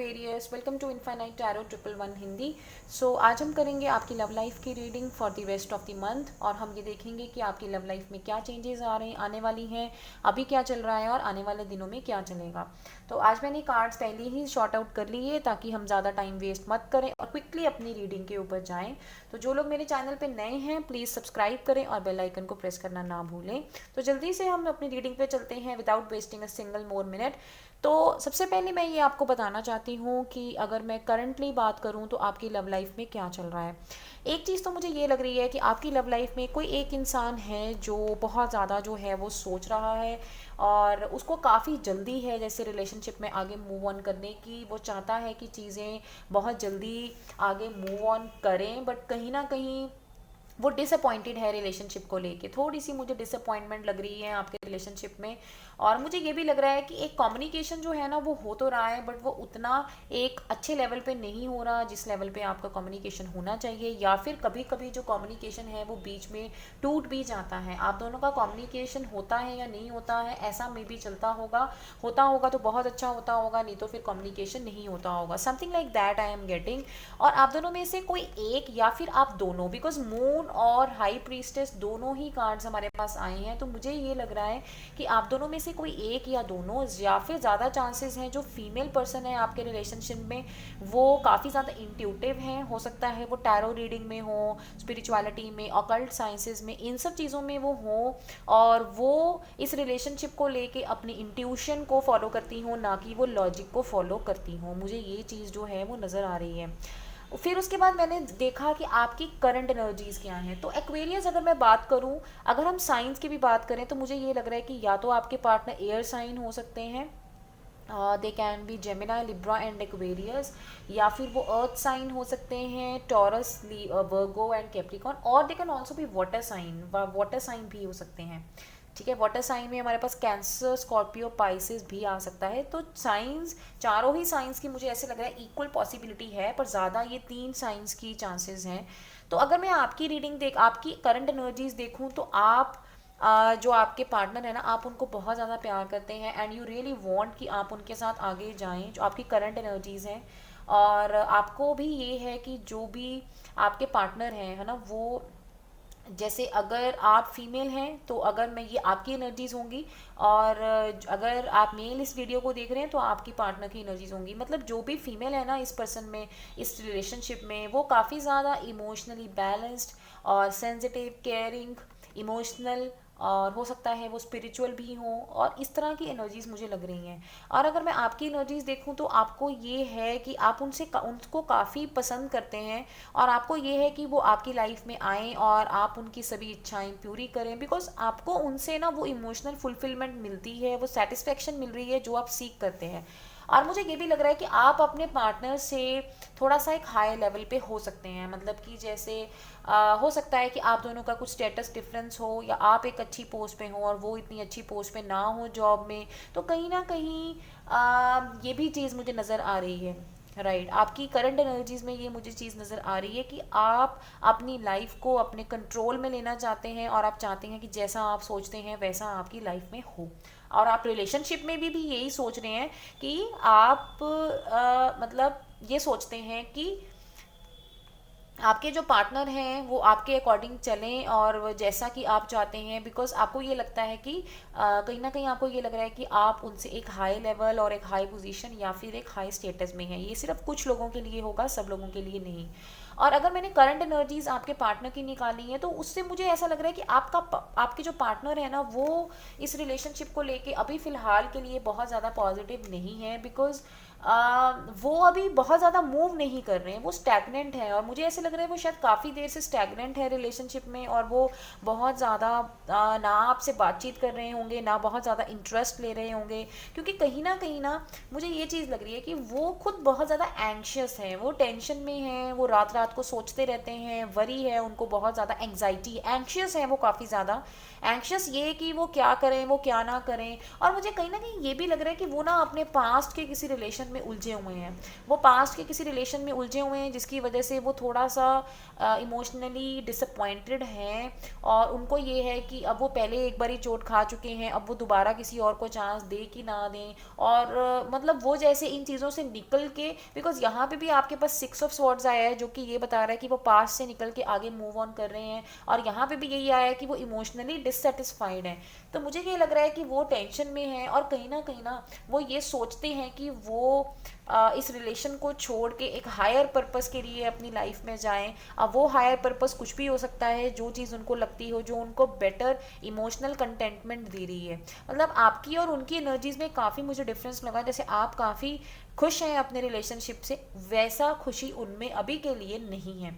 Aquarius, welcome to infinite tarot 111 Hindi. आज हम करेंगे आपकी लव लाइफ की reading for the rest of the month और हम ये देखेंगे कि आपकी लव लाइफ में क्या चेंजेस आ रहे हैं, आने वाली हैं, अभी क्या चल रहा है और आने वाले दिनों में क्या चलेगा। तो आज मैंने कार्ड्स पहले ही शॉर्ट आउट कर लिए ताकि हम ज़्यादा टाइम वेस्ट मत करें और क्विकली अपनी रीडिंग के ऊपर जाएँ। तो जो लोग मेरे चैनल पर नए हैं प्लीज़ सब्सक्राइब करें और बेल आइकन को प्रेस करना ना भूलें। तो जल्दी से हम अपनी रीडिंग पे चलते हैं without wasting a single more minute. तो सबसे पहले मैं ये आपको बताना चाहती हूँ कि अगर मैं करंटली बात करूँ तो आपकी लव लाइफ में क्या चल रहा है। एक चीज़ तो मुझे ये लग रही है कि आपकी लव लाइफ में कोई एक इंसान है जो बहुत ज़्यादा जो है वो सोच रहा है और उसको काफ़ी जल्दी है जैसे रिलेशनशिप में आगे मूव ऑन करने की। वो चाहता है कि चीज़ें बहुत जल्दी आगे मूव ऑन करें, बट कहीं ना कहीं वो डिसअपॉइंटेड है रिलेशनशिप को लेके। थोड़ी सी मुझे डिसअपॉइंटमेंट लग रही है आपके रिलेशनशिप में। और मुझे ये भी लग रहा है कि एक कम्युनिकेशन जो है ना वो हो तो रहा है, बट वो उतना एक अच्छे लेवल पे नहीं हो रहा जिस लेवल पे आपका कम्युनिकेशन होना चाहिए। या फिर कभी कभी जो कम्युनिकेशन है वो बीच में टूट भी जाता है। आप दोनों का कम्युनिकेशन होता है या नहीं होता है, ऐसा मे भी चलता होगा। होता होगा तो बहुत अच्छा होता होगा, नहीं तो फिर कम्युनिकेशन नहीं होता होगा। Something like that I am getting. और आप दोनों में से कोई एक या फिर आप दोनों, बिकॉज मून और हाई प्रीस्टेस दोनों ही कार्ड्स हमारे पास आए हैं, तो मुझे ये लग रहा है कि आप दोनों में से कोई एक या दोनों, या फिर ज़्यादा चांसेस हैं जो फीमेल पर्सन है आपके रिलेशनशिप में वो काफ़ी ज़्यादा इंट्यूटिव हैं। हो सकता है वो टैरो रीडिंग में हो, स्पिरिचुअलिटी में, ऑकल्ट साइंसेज में, इन सब चीज़ों में वो हो और वो इस रिलेशनशिप को लेके अपनी इंट्यूशन को फॉलो करती हूँ, ना कि वो लॉजिक को फॉलो करती हूँ। मुझे ये चीज़ जो है वो नज़र आ रही है। फिर उसके बाद मैंने देखा कि आपकी करंट एनर्जीज क्या हैं। तो एक्वेरियस अगर मैं बात करूं, अगर हम साइंस की भी बात करें तो मुझे ये लग रहा है कि या तो आपके पार्टनर एयर साइन हो सकते हैं, they can be Gemini, Libra and Aquarius, या फिर वो अर्थ साइन हो सकते हैं, टॉरस, वर्गो एंड कैप्रिकॉन, और they can also be water sign, water sign भी हो सकते हैं। ठीक है, वाटर साइन में हमारे पास कैंसर, स्कॉर्पियो, पाइसिस भी आ सकता है। तो साइंस, चारों ही साइंस की मुझे ऐसे लग रहा है इक्वल पॉसिबिलिटी है, पर ज़्यादा ये 3 साइंस की चांसेस हैं। तो अगर मैं आपकी रीडिंग देख, आपकी करंट एनर्जीज देखूं तो आप जो आपके पार्टनर है ना, आप उनको बहुत ज़्यादा प्यार करते हैं एंड यू रियली वांट कि आप उनके साथ आगे जाएं, जो आपकी करंट एनर्जीज हैं। और आपको भी ये है कि जो भी आपके पार्टनर हैं, है ना, वो जैसे अगर आप फीमेल हैं तो अगर मैं ये आपकी एनर्जीज होंगी, और अगर आप मेल इस वीडियो को देख रहे हैं तो आपकी पार्टनर की एनर्जीज होंगी। मतलब जो भी फीमेल है ना इस पर्सन में, इस रिलेशनशिप में, वो काफ़ी ज़्यादा इमोशनली बैलेंस्ड और सेंसिटिव, केयरिंग, इमोशनल, और हो सकता है वो स्पिरिचुअल भी हो, और इस तरह की एनर्जीज मुझे लग रही हैं। और अगर मैं आपकी एनर्जीज देखूं तो आपको ये है कि आप उनको काफ़ी पसंद करते हैं और आपको ये है कि वो आपकी लाइफ में आएँ और आप उनकी सभी इच्छाएं पूरी करें, बिकॉज आपको उनसे ना वो इमोशनल फुलफिलमेंट मिलती है, वो सेटिस्फेक्शन मिल रही है जो आप सीख करते हैं। और मुझे ये भी लग रहा है कि आप अपने पार्टनर से थोड़ा सा एक हाई लेवल पे हो सकते हैं। मतलब कि जैसे हो सकता है कि आप दोनों का कुछ स्टेटस डिफरेंस हो, या आप एक अच्छी पोस्ट पे हो और वो इतनी अच्छी पोस्ट पे ना हो जॉब में। तो कहीं ना कहीं ये भी चीज़ मुझे नज़र आ रही है। राइट, आपकी करंट एनर्जीज में ये मुझे चीज़ नज़र आ रही है कि आप अपनी लाइफ को अपने कंट्रोल में लेना चाहते हैं और आप चाहते हैं कि जैसा आप सोचते हैं वैसा आपकी लाइफ में हो। और आप रिलेशनशिप में भी यही सोच रहे हैं कि आप मतलब ये सोचते हैं कि आपके जो पार्टनर हैं वो आपके अकॉर्डिंग चलें और वो जैसा कि आप चाहते हैं, बिकॉज आपको ये लगता है कि कहीं ना कहीं आपको ये लग रहा है कि आप उनसे एक हाई लेवल और एक हाई पोजीशन या फिर एक हाई स्टेटस में है। ये सिर्फ कुछ लोगों के लिए होगा, सब लोगों के लिए नहीं। और अगर मैंने करंट एनर्जीज आपके पार्टनर की निकाली है तो उससे मुझे ऐसा लग रहा है कि आपके जो पार्टनर है ना वो इस रिलेशनशिप को लेके अभी फ़िलहाल के लिए बहुत ज़्यादा पॉजिटिव नहीं है, बिकॉज वो अभी बहुत ज़्यादा मूव नहीं कर रहे हैं, वो स्टैगनेंट है। और मुझे ऐसे लग रहा है वो शायद काफ़ी देर से स्टैगनेंट है रिलेशनशिप में, और वो बहुत ज़्यादा ना आपसे बातचीत कर रहे होंगे, ना बहुत ज़्यादा इंटरेस्ट ले रहे होंगे, क्योंकि कहीं ना मुझे ये चीज़ लग रही है कि वो खुद बहुत ज़्यादा एंग्शियस है, वो टेंशन में है, वो रात रात को सोचते रहते हैं, वरी है उनको, बहुत ज़्यादा एंग्जाइटी, एंग्शियस है वो काफ़ी ज़्यादा एंग्शियस, ये कि वो क्या करें, वो क्या ना करें। और मुझे कहीं ना कहीं ये भी लग रहा है कि वो ना अपने पास्ट के किसी रिलेशन में उलझे हुए हैं, वो पास्ट के किसी रिलेशन में उलझे हुए हैं जिसकी वजह से वो थोड़ा सा इमोशनली डिसअपॉइंटेड हैं। और उनको ये है कि अब वो पहले एक बारी चोट खा चुके हैं, अब वो दोबारा किसी और को चांस दे कि ना दें। और मतलब वो जैसे इन चीज़ों से निकल के, बिकॉज यहाँ पे भी आपके पास 6 ऑफ स्वॉर्ड्स आया है जो कि ये बता रहा है कि वो पास्ट से निकल के आगे मूव ऑन कर रहे हैं, और यहाँ पे भी यही आया है कि वो इमोशनली डिससेटिस्फाइड है। तो मुझे ये लग रहा है कि वो टेंशन में है, और कहीं ना वो ये सोचते हैं कि वो इस रिलेशन को छोड़ के एक हायर पर्पस के लिए अपनी लाइफ में जाएं। अब वो हायर पर्पस कुछ भी हो सकता है, जो चीज़ उनको लगती हो, जो उनको बेटर इमोशनल कंटेंटमेंट दे रही है। मतलब आपकी और उनकी एनर्जीज में काफ़ी मुझे डिफरेंस लगा। जैसे आप काफ़ी खुश हैं अपने रिलेशनशिप से, वैसा खुशी उनमें अभी के लिए नहीं है।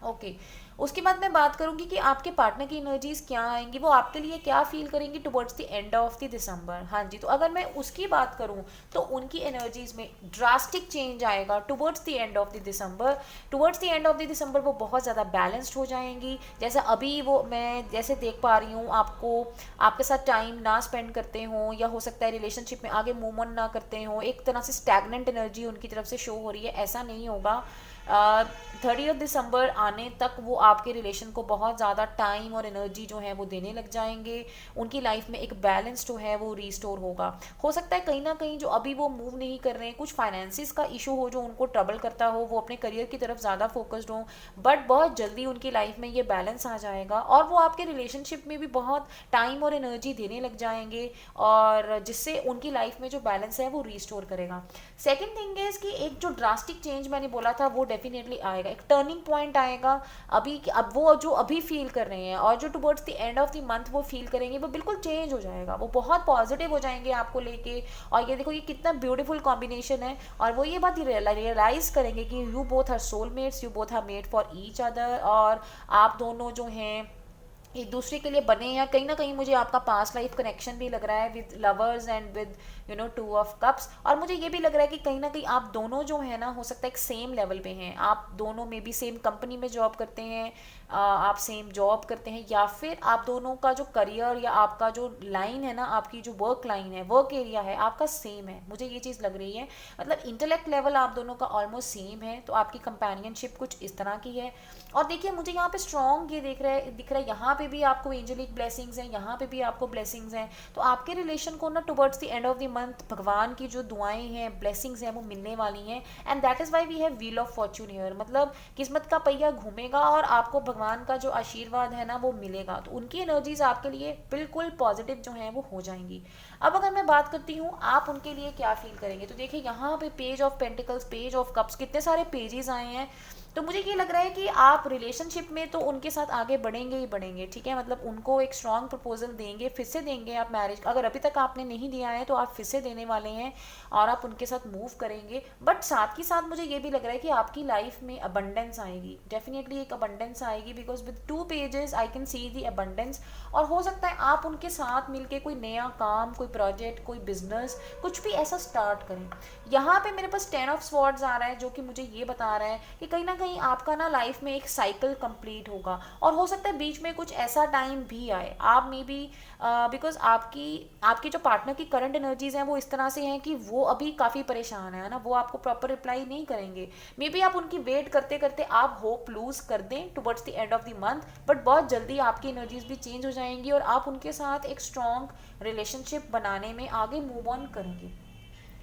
ओके, उसके बाद मैं बात करूंगी कि आपके पार्टनर की एनर्जीज क्या आएंगी, वो आपके लिए क्या फील करेंगी towards the end of the दिसंबर। हाँ जी, तो अगर मैं उसकी बात करूं तो उनकी एनर्जीज में ड्रास्टिक चेंज आएगा towards the end of the December. Towards the end of the दिसंबर वो बहुत ज़्यादा बैलेंस्ड हो जाएंगी। जैसा अभी वो मैं जैसे देख पा रही हूँ, आपको आपके साथ टाइम ना स्पेंड करते हो, या हो सकता है रिलेशनशिप में आगे मूव ऑन ना करते हो, एक तरह से स्टैगनेंट एनर्जी उनकी तरफ से शो हो रही है। ऐसा नहीं होगा। 30 दिसंबर आने तक वो आपके रिलेशन को बहुत ज़्यादा टाइम और एनर्जी जो है वो देने लग जाएंगे। उनकी लाइफ में एक बैलेंस जो है वो रीस्टोर होगा। हो सकता है कहीं ना कहीं जो अभी वो मूव नहीं कर रहे हैं, कुछ फाइनेंसिस का इशू हो जो उनको ट्रबल करता हो, वो अपने करियर की तरफ ज़्यादा फोकस्ड हो, बट बहुत जल्दी उनकी लाइफ में ये बैलेंस आ जाएगा, और वो आपके रिलेशनशिप में भी बहुत टाइम और एनर्जी देने लग जाएंगे, और जिससे उनकी लाइफ में जो बैलेंस है वो रीस्टोर करेगा। सेकेंड थिंग इज कि एक जो ड्रास्टिक चेंज मैंने बोला था वो डेफिनेटली आएगा, एक टर्निंग पॉइंट आएगा। अभी अब वो जो अभी फील कर रहे हैं और जो towards the end of the month वो फील करेंगे, वो बिल्कुल चेंज हो जाएगा। वो बहुत पॉजिटिव हो जाएंगे आपको लेके। और ये देखो ये कितना ब्यूटीफुल कॉम्बिनेशन है। और वो ये बात रियलाइज करेंगे कि you both are soulmates, you both are made for each other, और आप दोनों जो हैं एक दूसरे के लिए बने हैं। कहीं ना कहीं मुझे आपका पास्ट लाइफ कनेक्शन भी लग रहा है with lovers and with 2 of cups. और मुझे ये भी लग रहा है कि कहीं ना कहीं आप दोनों जो है ना, हो सकता है एक सेम लेवल पे हैं, आप दोनों में भी सेम कंपनी में जॉब करते हैं, आप सेम जॉब करते हैं, या फिर आप दोनों का जो करियर या आपका जो लाइन है ना, आपकी जो वर्क लाइन है, वर्क एरिया है, आपका सेम है। मुझे ये चीज़ लग रही है, मतलब इंटेलेक्ट लेवल आप दोनों का ऑलमोस्ट सेम है। तो आपकी कंपेनियनशिप कुछ इस तरह की है। और देखिए मुझे यहाँ पे स्ट्रॉन्ग ये दिख रहा है, यहाँ पे भी आपको एंजेलिक ब्लेसिंग्स हैं, यहाँ पे भी आपको ब्लेसिंग्स हैं। तो आपके रिलेशन को ना towards the end of the month भगवान की जो दुआएं हैं, ब्लेसिंग्स हैं, वो मिलने वाली हैं। And that is why we have wheel of fortune here. मतलब किस्मत का पहिया घूमेगा और आपको भगवान का जो आशीर्वाद है ना वो मिलेगा। तो उनकी एनर्जीज आपके लिए बिल्कुल पॉजिटिव जो है वो हो जाएंगी। अब अगर मैं बात करती हूँ आप उनके लिए क्या फील करेंगे, तो देखिए यहाँ पे page of pentacles, page of cups, कितने सारे पेजेस आए हैं। तो मुझे ये लग रहा है कि आप रिलेशनशिप में तो उनके साथ आगे बढ़ेंगे ही बढ़ेंगे, ठीक है। मतलब उनको एक स्ट्रॉन्ग प्रपोजल देंगे, फिर से देंगे आप मैरिज, अगर अभी तक आपने नहीं दिया है तो आप फिर से देने वाले हैं, और आप उनके साथ मूव करेंगे। बट साथ ही साथ मुझे ये भी लग रहा है कि आपकी लाइफ में अबंडेंस आएगी, डेफिनेटली एक अबंडेंस आएगी, because with 2 pages I can see the abundance. और हो सकता है आप उनके साथ मिलके कोई नया काम, कोई प्रोजेक्ट, कोई बिजनेस, कुछ भी ऐसा स्टार्ट करें। यहाँ पे मेरे पास 10 ऑफ स्वॉर्ड्स आ रहा है, जो कि मुझे ये बता रहा है कि कहीं ना कहीं आपका ना लाइफ में एक साइकिल कंप्लीट होगा। और हो सकता है बीच में कुछ ऐसा टाइम भी आए, आप मे बी बिकॉज आपकी जो पार्टनर की करंट एनर्जीज हैं वो इस तरह से हैं कि वो अभी काफ़ी परेशान है ना, वो आपको प्रॉपर रिप्लाई नहीं करेंगे। मे बी आप उनकी वेट करते करते आप होप लूज कर दें towards the end of the month, but बहुत जल्दी आपकी एनर्जीज भी चेंज हो जाएंगी और आप उनके साथ एक स्ट्रॉन्ग रिलेशनशिप बनाने में आगे मूव ऑन करेंगे।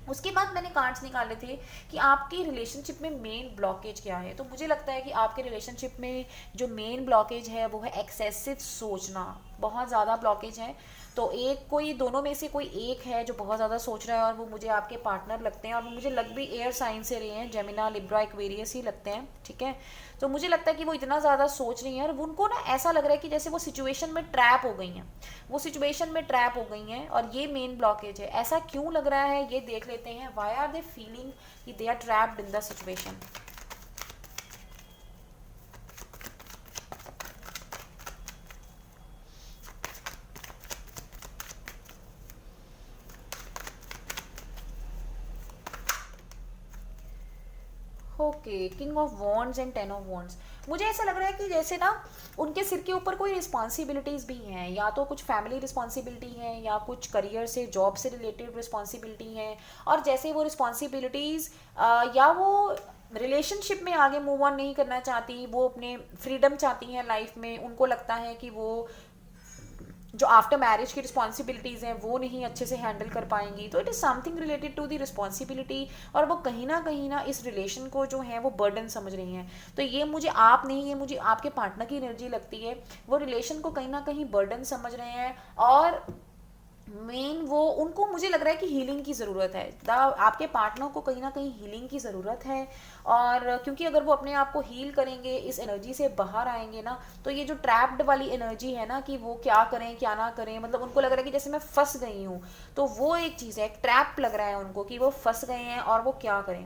उसके बाद मैंने कार्ड्स निकाले थे कि आपकी रिलेशनशिप में मेन ब्लॉकेज क्या है। तो मुझे लगता है कि आपके रिलेशनशिप में जो मेन ब्लॉकेज है वो है एक्सेसिव सोचना, बहुत ज़्यादा ब्लॉकेज है। तो एक कोई दोनों में से कोई एक है जो बहुत ज़्यादा सोच रहा है, और वो मुझे आपके पार्टनर लगते हैं, और वो मुझे लग भी एयर साइन से रहे हैं, जेमिना, लिब्रा, एक्वेरियस ही लगते हैं, ठीक है। तो मुझे लगता है कि वो इतना ज़्यादा सोच रही हैं, और उनको ना ऐसा लग रहा है कि जैसे वो सिचुएशन में ट्रैप हो गई हैं, वो सिचुएशन में ट्रैप हो गई हैं, और ये मेन ब्लॉकेज है। ऐसा क्यों लग रहा है ये देख लेते हैं। Y are they feeling that they are trapped in the situation. Okay, king of wands and 10 of wands. मुझे ऐसा लग रहा है कि जैसे ना उनके सिर के ऊपर कोई रिस्पॉन्सिबिलिटीज़ भी हैं, या तो कुछ फैमिली रिस्पॉन्सिबिलिटी है या कुछ करियर से जॉब से रिलेटेड रिस्पॉन्सिबिलिटी हैं। और जैसे वो रिस्पॉन्सिबिलिटीज़ या वो रिलेशनशिप में आगे मूव ऑन नहीं करना चाहती, वो अपने फ्रीडम चाहती हैं लाइफ में, उनको लगता है कि वो जो आफ्टर मैरिज की रिस्पॉन्सिबिलिटीज़ हैं वो नहीं अच्छे से हैंडल कर पाएंगी। तो it is something related to the responsibility, और वो कहीं ना इस रिलेशन को जो है वो बर्डन समझ रही हैं। तो ये मुझे आप नहीं, ये मुझे आपके पार्टनर की एनर्जी लगती है। वो रिलेशन को कहीं ना कहीं बर्डन समझ रहे हैं, और मेन वो उनको मुझे लग रहा है कि हीलिंग की ज़रूरत है। आपके पार्टनर को कहीं ना कहीं हीलिंग की ज़रूरत है। और क्योंकि अगर वो अपने आप को हील करेंगे, इस एनर्जी से बाहर आएंगे ना, तो ये जो ट्रैप्ड वाली एनर्जी है ना कि वो क्या करें क्या ना करें, मतलब उनको लग रहा है कि जैसे मैं फंस गई हूँ, तो वो एक चीज़ है, एक ट्रैप लग रहा है उनको कि वो फंस गए हैं और वो क्या करें।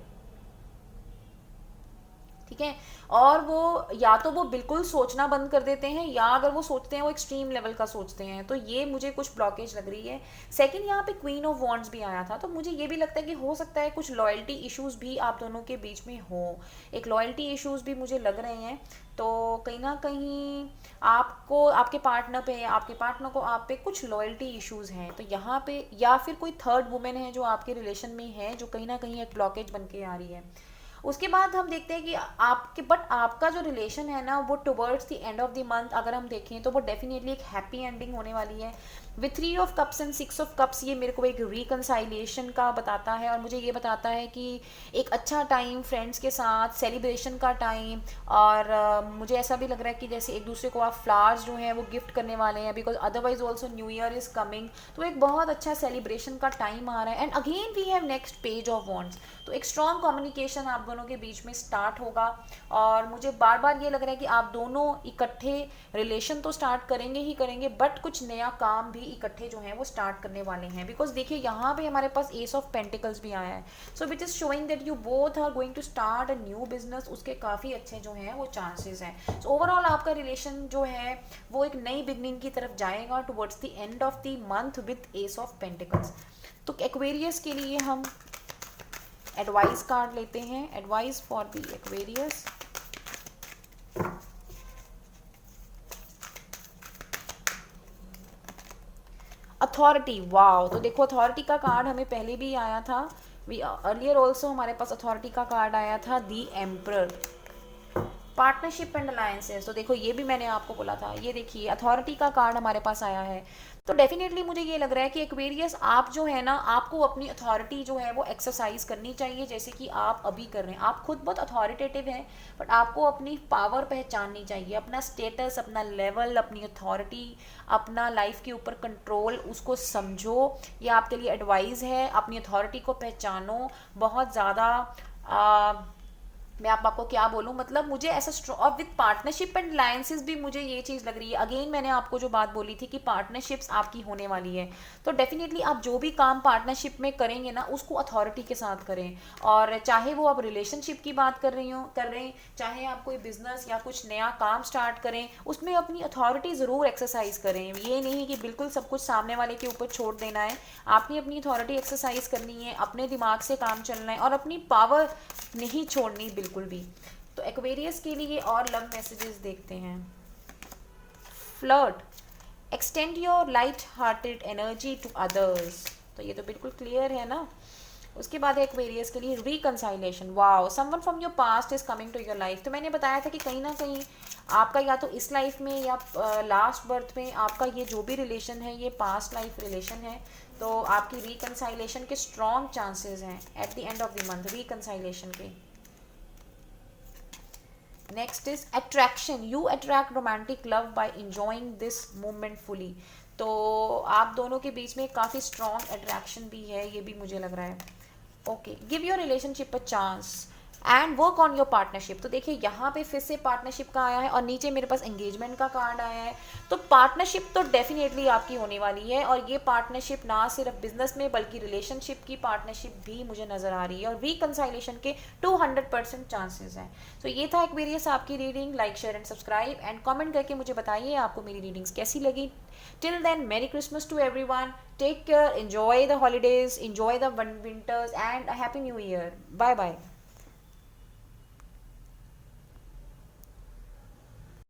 ठीक है। और वो या तो वो बिल्कुल सोचना बंद कर देते हैं, या अगर वो सोचते हैं वो एक्सट्रीम लेवल का सोचते हैं। तो ये मुझे कुछ ब्लॉकेज लग रही है। सेकंड, यहाँ पे क्वीन ऑफ वॉन्ड्स भी आया था, तो मुझे ये भी लगता है कि हो सकता है कुछ लॉयल्टी इश्यूज भी आप दोनों के बीच में हो। एक लॉयल्टी इश्यूज भी मुझे लग रहे हैं। तो कहीं ना कहीं आपको आपके पार्टनर पे, आपके पार्टनर को आप पे कुछ लॉयल्टी इश्यूज हैं। तो यहाँ पे या फिर कोई थर्ड वुमेन है जो आपके रिलेशन में है, जो कहीं ना कहीं एक ब्लॉकेज बन के आ रही है। उसके बाद हम देखते हैं कि आपके बट आपका जो रिलेशन है ना, वो towards the end of the month अगर हम देखें तो वो डेफिनेटली एक हैप्पी एंडिंग होने वाली है। With 3 of cups and 6 of cups ये मेरे को एक रिकनसाइलेशन का बताता है, और मुझे ये बताता है कि एक अच्छा टाइम फ्रेंड्स के साथ, सेलिब्रेशन का टाइम। और मुझे ऐसा भी लग रहा है कि जैसे एक दूसरे को आप फ्लावर्स जो हैं वो गिफ्ट करने वाले हैं, because otherwise also new year is coming. तो एक बहुत अच्छा सेलिब्रेशन का टाइम आ रहा है। And again we have next page of wands. तो एक स्ट्रॉन्ग कम्युनिकेशन आप दोनों के बीच में स्टार्ट होगा। और मुझे बार बार ये लग रहा है कि आप दोनों इकट्ठे रिलेशन तो स्टार्ट करेंगे ही करेंगे, बट कुछ नया काम भी इकट्ठे जो है वो स्टार्ट करने वाले हैं। बिकॉज देखिए यहाँ पे हमारे पास एस ऑफ पेंटिकल्स भी आया है, so which is showing that you both are going to start a new business. उसके काफ़ी अच्छे जो हैं वो चांसेस हैं। सो ओवरऑल आपका रिलेशन जो है वो एक नई बिगनिंग की तरफ जाएगा towards the end of the month with S of pentacles. तो एक्वेरियस के लिए हम एडवाइस कार्ड लेते हैं, advice for the Aquarius. Authority, wow. तो देखो अथॉरिटी का कार्ड हमें पहले भी आया था, वी अर्लियर ऑल्सो हमारे पास अथॉरिटी का कार्ड आया था, दी एम्परर। पार्टनरशिप एंड अलायंसेस, तो देखो ये भी मैंने आपको बोला था, ये देखिए अथॉरिटी का कार्ड हमारे पास आया है। तो डेफिनेटली मुझे ये लग रहा है कि एक्वेरियस आप जो है ना, आपको अपनी अथॉरिटी जो है वो एक्सरसाइज करनी चाहिए, जैसे कि आप अभी कर रहे हैं। आप खुद बहुत अथॉरिटेटिव हैं, बट आपको अपनी पावर पहचाननी चाहिए, अपना स्टेटस, अपना लेवल, अपनी अथॉरिटी, अपना लाइफ के ऊपर कंट्रोल, उसको समझो। ये आपके लिए एडवाइस है, अपनी अथॉरिटी को पहचानो बहुत ज़्यादा। मैं आपको क्या बोलूँ, मतलब मुझे ऐसा और विद पार्टनरशिप एंड अलायंसेस भी मुझे ये चीज़ लग रही है। अगेन मैंने आपको जो बात बोली थी कि पार्टनरशिप्स आपकी होने वाली है, तो डेफिनेटली आप जो भी काम पार्टनरशिप में करेंगे ना, उसको अथॉरिटी के साथ करें। और चाहे वो आप रिलेशनशिप की बात कर रहे हैं, चाहे आप कोई बिजनेस या कुछ नया काम स्टार्ट करें, उसमें अपनी अथॉरिटी ज़रूर एक्सरसाइज करें। ये नहीं कि बिल्कुल सब कुछ सामने वाले के ऊपर छोड़ देना है, आपने अपनी अथॉरिटी एक्सरसाइज करनी है, अपने दिमाग से काम चलना है, और अपनी पावर नहीं छोड़नी बिल्कुल भी। तो एक्वेरियस के लिए और लव मैसेजेस देखते हैं। Flirt, extend your light hearted energy to others, तो ये तो बिल्कुल क्लियर है ना। उसके बाद एक्वेरियस के लिए reconciliation, wow, someone from your past is coming to your life. तो मैंने बताया था कि कहीं ना कहीं आपका या तो इस लाइफ में या लास्ट बर्थ में आपका ये जो भी रिलेशन है ये पास्ट लाइफ रिलेशन है। तो आपकी रिकंसाइलेशन के स्ट्रॉन्ग चांसेस हैं at the end of the month, reconciliation के। Next is attraction, you attract romantic love by enjoying this moment fully. तो आप दोनों के बीच में काफ़ी स्ट्रॉन्ग अट्रैक्शन भी है, ये भी मुझे लग रहा है। Okay, give your relationship a chance and work on your partnership. तो देखिए यहाँ पे फिर से पार्टनरशिप का आया है, और नीचे मेरे पास एंगेजमेंट का कार्ड आया है। तो पार्टनरशिप तो डेफिनेटली आपकी होने वाली है, और ये पार्टनरशिप ना सिर्फ बिजनेस में बल्कि रिलेशनशिप की पार्टनरशिप भी मुझे नज़र आ रही है, और रिकंसाइलेशन के 200% चांसेस हैं। तो ये था एक्वेरियस आपकी reading. Like, share and subscribe, and comment करके मुझे बताइए आपको मेरी रीडिंग्स कैसी लगी। Till then, merry Christmas to everyone, take care, enjoy the holidays, enjoy the winters, and a happy new year. Bye bye.